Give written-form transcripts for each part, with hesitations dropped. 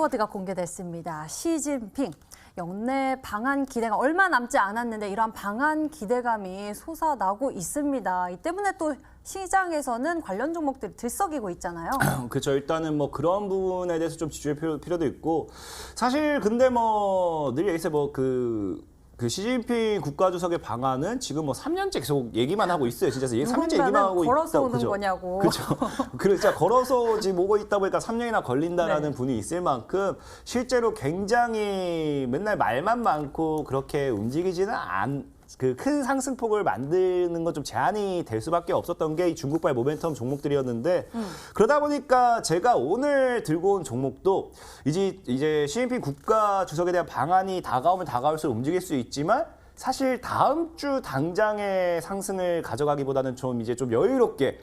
키워드가 공개됐습니다. 시진핑. 영내 방한 기대가 얼마 남지 않았는데 이러한 방한 기대감이 솟아나고 있습니다. 이 때문에 또 시장에서는 관련 종목들이 들썩이고 있잖아요. 그렇죠. 일단은 뭐 그런 부분에 대해서 좀 집중할 필요도 있고, 사실 근데 뭐 늘 얘기해서 그 시진핑 국가주석의 방안은 지금 뭐 3년째 계속 얘기만 하고 있어요. 진짜 3년째 얘기만 하고 있다. 걸어서 오는 거냐고. 그렇죠. 그렇죠. 걸어서 지금 오고 있다 보니까 3년이나 걸린다라는 분이 있을 만큼 실제로 굉장히 맨날 말만 많고 그렇게 움직이지는 그 큰 상승폭을 만드는 건 좀 제한이 될 수밖에 없었던 게 이 중국발 모멘텀 종목들이었는데, 그러다 보니까 제가 오늘 들고 온 종목도 이제 시진핑 국가 주석에 대한 방안이 다가오면 다가올수록 움직일 수 있지만, 사실 다음 주 당장의 상승을 가져가기보다는 좀 이제 좀 여유롭게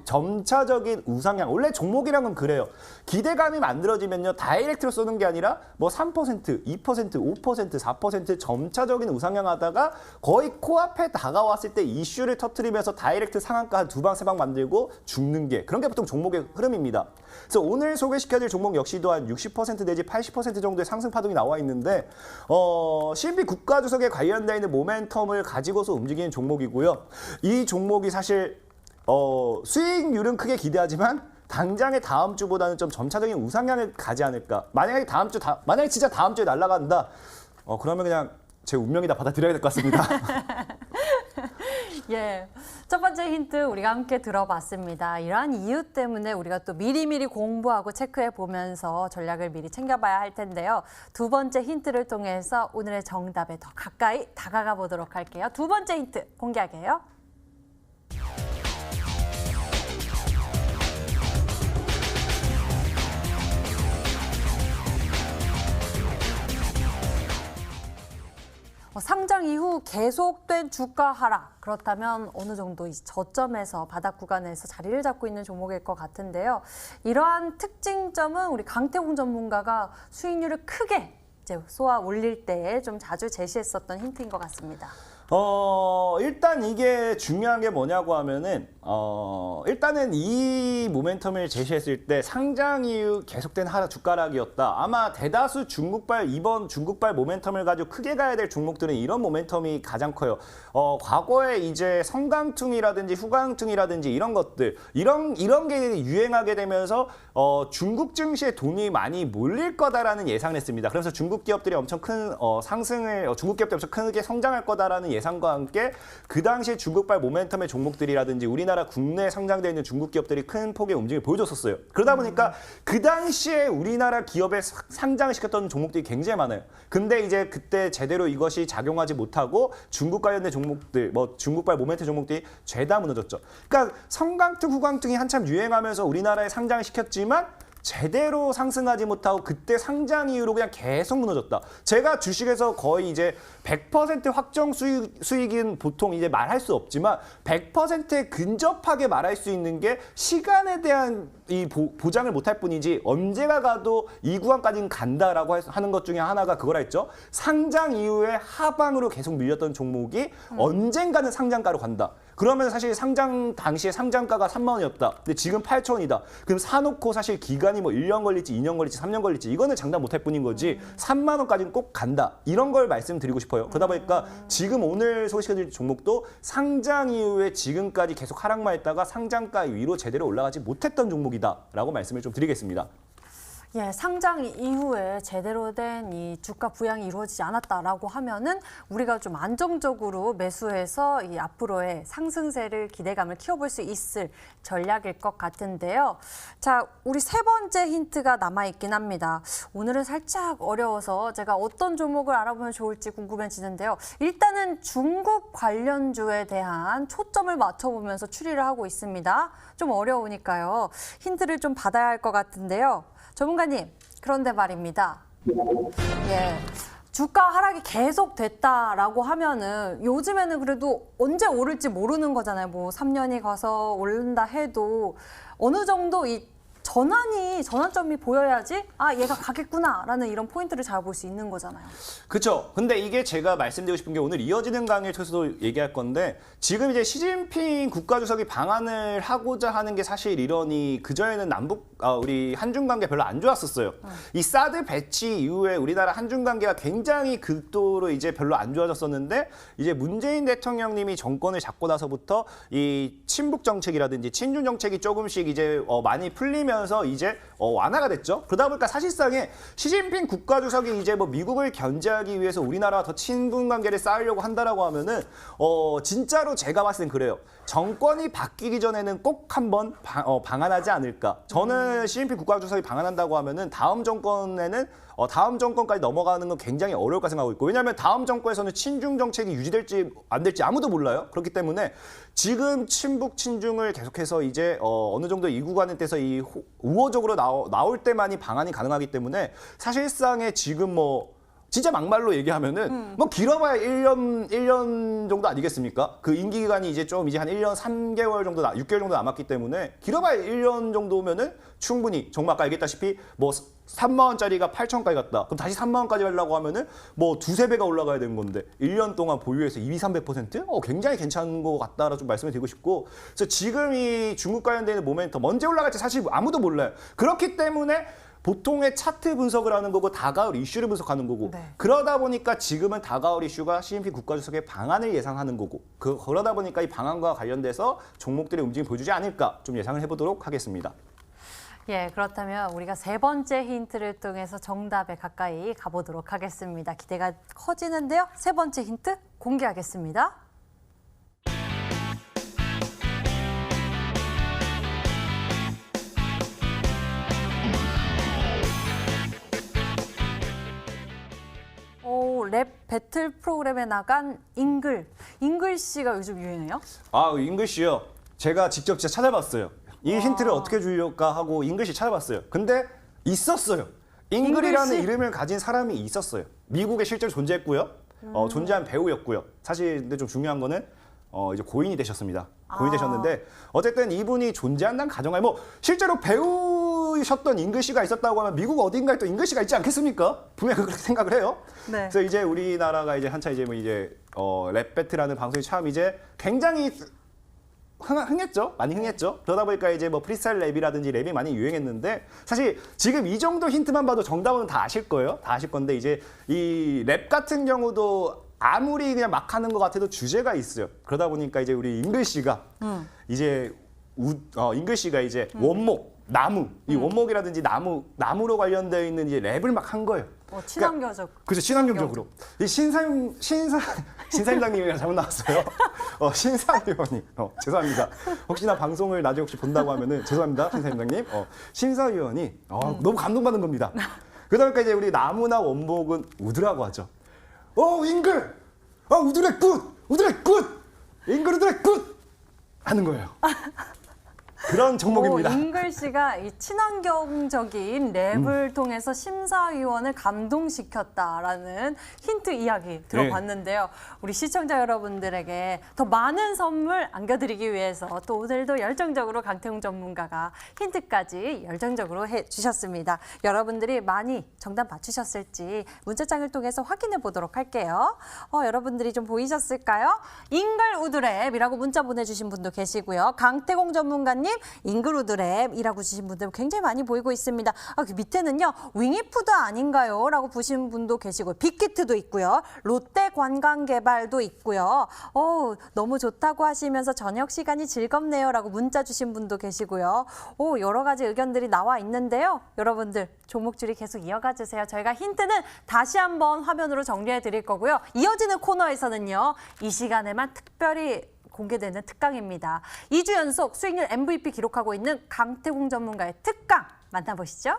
점차적인 우상향. 원래 종목이랑은 그래요. 기대감이 만들어지면요, 다이렉트로 쏘는 게 아니라 뭐 3%, 2%, 5%, 4% 점차적인 우상향하다가 거의 코앞에 다가왔을 때 이슈를 터뜨리면서 다이렉트 상한가 한 2방, 3방 만들고 죽는 게, 그런 게 보통 종목의 흐름입니다. 그래서 오늘 소개시켜드릴 종목 역시도 한 60% 내지 80% 정도의 상승 파동이 나와 있는데, 시진핑 국가주석에 관련되어 있는 모멘텀을 가지고서 움직이는 종목이고요. 이 종목이 사실 수익률은 크게 기대하지만 당장의 다음 주보다는 좀 점차적인 우상향을 가지 않을까. 만약에 진짜 다음 주에 날아간다. 그러면 그냥 제 운명이다 받아들여야 될 것 같습니다. 예, 첫 번째 힌트 우리가 함께 들어봤습니다. 이러한 이유 때문에 우리가 또 미리미리 공부하고 체크해 보면서 전략을 미리 챙겨봐야 할 텐데요. 두 번째 힌트를 통해서 오늘의 정답에 더 가까이 다가가 보도록 할게요. 두 번째 힌트 공개할게요. 상장 이후 계속된 주가 하락, 그렇다면 어느 정도 저점에서 바닥 구간에서 자리를 잡고 있는 종목일 것 같은데요. 이러한 특징점은 우리 강태공 전문가가 수익률을 크게 이제 쏘아 올릴 때 좀 자주 제시했었던 힌트인 것 같습니다. 일단 이게 중요한 게 뭐냐고 하면은, 일단은 이 모멘텀을 제시했을 때 상장 이후 계속된 주가락이었다. 아마 대다수 이번 중국발 모멘텀을 가지고 크게 가야 될 종목들은 이런 모멘텀이 가장 커요. 과거에 이제 성강퉁이라든지 후강퉁이라든지 이런 것들, 이런 게 유행하게 되면서, 중국 증시에 돈이 많이 몰릴 거다라는 예상을 했습니다. 그래서 중국 기업들이 엄청 큰 중국 기업들이 엄청 크게 성장할 거다라는 예상과 함께 그 당시에 중국발 모멘텀의 종목들이라든지 우리나라 국내에 상장되어 있는 중국 기업들이 큰 폭의 움직임을 보여줬었어요. 그러다 보니까 그 당시에 우리나라 기업에 상장을 시켰던 종목들이 굉장히 많아요. 근데 이제 그때 제대로 이것이 작용하지 못하고 중국 관련된 종목들, 중국발 모멘텀 종목들이 죄다 무너졌죠. 그러니까 성강퉁, 후강퉁이 한참 유행하면서 우리나라에 상장을 시켰지만 제대로 상승하지 못하고 그때 상장 이후로 그냥 계속 무너졌다. 제가 주식에서 거의 이제 100% 확정 수익은 보통 이제 말할 수 없지만 100%에 근접하게 말할 수 있는 게 시간에 대한 이 보장을 못할 뿐이지 언제가 가도 이 구간까지는 간다라고 하는 것 중에 하나가 그거라 했죠. 상장 이후에 하방으로 계속 밀렸던 종목이 언젠가는 상장가로 간다. 그러면 사실 상장 당시에 상장가가 3만 원이었다. 근데 지금 8천 원이다. 그럼 사놓고 사실 기간이 뭐 1년 걸릴지 2년 걸릴지 3년 걸릴지 이거는 장담 못할 뿐인 거지 3만 원까지는 꼭 간다. 이런 걸 말씀드리고 싶어요. 그러다 보니까 지금 오늘 소개시켜드릴 종목도 상장 이후에 지금까지 계속 하락만 했다가 상장가 위로 제대로 올라가지 못했던 종목이다라고 말씀을 좀 드리겠습니다. 예, 상장 이후에 제대로 된 이 주가 부양이 이루어지지 않았다라고 하면은 우리가 좀 안정적으로 매수해서 이 앞으로의 상승세를 기대감을 키워볼 수 있을 전략일 것 같은데요. 자, 우리 세 번째 힌트가 남아있긴 합니다. 오늘은 살짝 어려워서 제가 어떤 종목을 알아보면 좋을지 궁금해지는데요. 일단은 중국 관련주에 대한 초점을 맞춰보면서 추리를 하고 있습니다. 좀 어려우니까요. 힌트를 좀 받아야 할 것 같은데요. 전문가님, 그런데 말입니다. 예, 주가 하락이 계속 됐다라고 하면은 요즘에는 그래도 언제 오를지 모르는 거잖아요. 뭐 3년이 가서 오른다 해도 어느 정도 이 전환점이 보여야지 아 얘가 가겠구나라는 이런 포인트를 잡을 수 있는 거잖아요. 그렇죠. 근데 이게 제가 말씀드리고 싶은 게 오늘 이어지는 강의를 통해서도 얘기할 건데 지금 이제 시진핑 국가주석이 방한을 하고자 하는 게 사실 이러니 그전에는 우리 한중 관계 별로 안 좋았었어요. 이 사드 배치 이후에 우리나라 한중 관계가 굉장히 극도로 이제 별로 안 좋아졌었는데 이제 문재인 대통령님이 정권을 잡고 나서부터 이 친북 정책이라든지 친중 정책이 조금씩 이제 많이 풀리면서 이제 완화가 됐죠. 그러다 보니까 사실상에 시진핑 국가주석이 이제 뭐 미국을 견제하기 위해서 우리나라와 더 친분 관계를 쌓으려고 한다라고 하면은 진짜로 제가 봤을 땐 그래요. 정권이 바뀌기 전에는 꼭 한번 방한하지 않을까. 저는 시진핑 국가주석이 방한한다고 하면은 다음 정권까지 넘어가는 건 굉장히 어려울 까 생각하고 있고 왜냐하면 다음 정권에서는 친중 정책이 유지될지 안 될지 아무도 몰라요. 그렇기 때문에 지금 친북 친중을 계속해서 이제 어느 정도 이 구간에 대해서 이 우호적으로 나올 때만이 방한이 가능하기 때문에 사실상에 지금 뭐 진짜 막말로 얘기하면은 뭐 길어봐야 1년 정도 아니겠습니까? 그 임기 기간이 이제 좀 이제 한 1년 3개월 정도 6개월 정도 남았기 때문에 길어봐야 1년 정도면은 충분히 정말 아까 얘기했다시피 뭐 3만 원짜리가 8천까지 갔다. 그럼 다시 3만 원까지 가려고 하면은 뭐 두세 배가 올라가야 되는 건데 1년 동안 보유해서 200~300%? 굉장히 괜찮은 것 같다라 좀 말씀을 드리고 싶고 그래서 지금 이 중국 관련된 모멘텀 언제 올라갈지 사실 아무도 몰라요. 그렇기 때문에 보통의 차트 분석을 하는 거고 다가올 이슈를 분석하는 거고 네. 그러다 보니까 지금은 다가올 이슈가 시진핑 국가주석의 방안을 예상하는 거고 그러다 보니까 이 방안과 관련돼서 종목들의 움직임을 보여주지 않을까 좀 예상을 해보도록 하겠습니다. 예, 그렇다면 우리가 세 번째 힌트를 통해서 정답에 가까이 가보도록 하겠습니다. 기대가 커지는데요. 세 번째 힌트 공개하겠습니다. 랩 배틀 프로그램에 나간 잉글 씨가 요즘 유행해요? 잉글 씨요. 제가 직접 진짜 찾아봤어요. 이 힌트를 어떻게 주려까 하고 잉글 씨 찾아봤어요. 근데 있었어요. 잉글이라는 잉글 씨? 이름을 가진 사람이 있었어요. 미국에 실제로 존재했고요. 존재한 배우였고요. 사실 근데 좀 중요한 거는 이제 고인이 되셨습니다. 고인이 되셨는데 어쨌든 이분이 존재한다는 가정하에 뭐 실제로 배우셨던 잉글 씨가 있었다고 하면 미국 어딘가에 또 잉글 씨가 있지 않겠습니까? 분명히 그렇게 생각을 해요. 네. 그래서 이제 우리나라가 이제 한차 이제 뭐 이제 랩 배틀하는 방송이 참 이제 굉장히 흥했죠. 많이 흥했죠. 그러다 보니까 이제 뭐 프리스타일 랩이라든지 랩이 많이 유행했는데 사실 지금 이 정도 힌트만 봐도 정답은 다 아실 거예요. 다 아실 건데 이제 이 랩 같은 경우도 아무리 그냥 막 하는 것 같아도 주제가 있어요. 그러다 보니까 이제 우리 잉글 씨가 이제 잉글 씨가 이제 원목, 나무, 이 원목이라든지 나무로 관련되어 있는 이제 랩을 막 한 거예요. 친환경적. 그렇죠. 친환경적으로. 이 신사임당님이랑 잘못 나왔어요. 신사 의원님. 죄송합니다. 혹시나 방송을 나중에 혹시 본다고 하면은 죄송합니다. 신사임당님. 신사 의원이 너무 감동받는 겁니다. 그러다 보니까 이제 우리 나무나 원목은 우드라고 하죠. 잉글! 우드래 굿! 우드래 굿! 잉글 우드래 굿! 하는 거예요. 그런 종목입니다. 잉글 씨가 이 친환경적인 랩을 통해서 심사위원을 감동시켰다라는 힌트 이야기 들어봤는데요. 우리 시청자 여러분들에게 더 많은 선물 안겨드리기 위해서 또 오늘도 열정적으로 강태웅 전문가가 힌트까지 열정적으로 해주셨습니다. 여러분들이 많이 정답 맞추셨을지 문자장을 통해서 확인해 보도록 할게요. 여러분들이 좀 보이셨을까요? 잉글 우드랩이라고 문자 보내주신 분도 계시고요. 강태공 전문가님 잉글우드 랩이라고 주신 분들 굉장히 많이 보이고 있습니다. 그 밑에는요. 윙이푸드 아닌가요? 라고 보신 분도 계시고 빅히트도 있고요. 롯데관광개발도 있고요. 너무 좋다고 하시면서 저녁 시간이 즐겁네요. 라고 문자 주신 분도 계시고요. 여러 가지 의견들이 나와 있는데요. 여러분들 종목줄이 계속 이어가 주세요. 저희가 힌트는 다시 한번 화면으로 정리해 드릴 거고요. 이어지는 코너에서는요. 이 시간에만 특별히 공개되는 특강입니다. 2주 연속 수익률 MVP 기록하고 있는 강태공 전문가의 특강 만나보시죠.